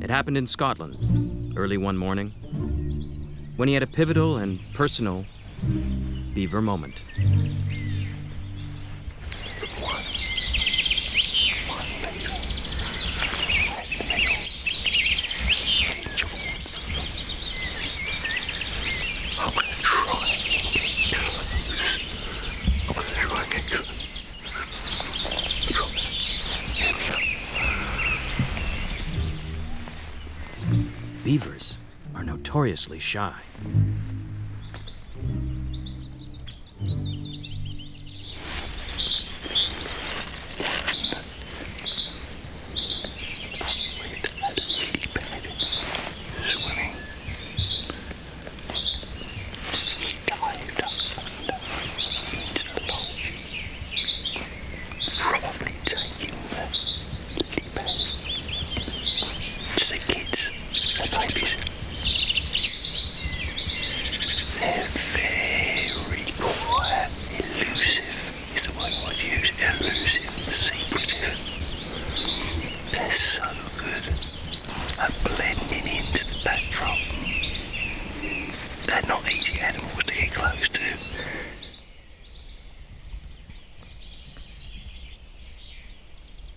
It happened in Scotland, early one morning, when he had a pivotal and personal beaver moment. Beavers are notoriously shy.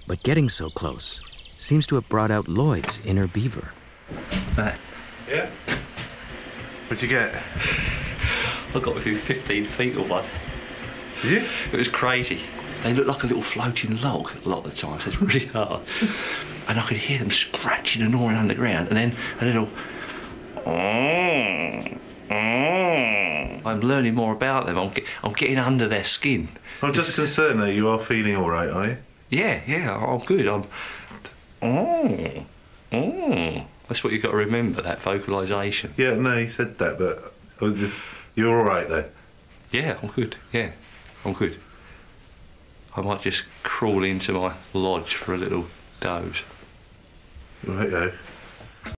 But getting so close seems to have brought out Lloyd's inner beaver. Yeah? What'd you get? I got within 15 feet of one. Did you? It was crazy. They look like a little floating log a lot of the time, so it's really hard. And I could hear them scratching and gnawing underground, and then a little... I'm learning more about them. I'm getting under their skin. I'm just concerned that you are feeling all right, are you? Yeah, I'm good. That's what you've got to remember, that vocalisation. Yeah, no, you said that, but you're all right, though? Yeah, I'm good. Yeah, I'm good. I might just crawl into my lodge for a little doze. Right, though.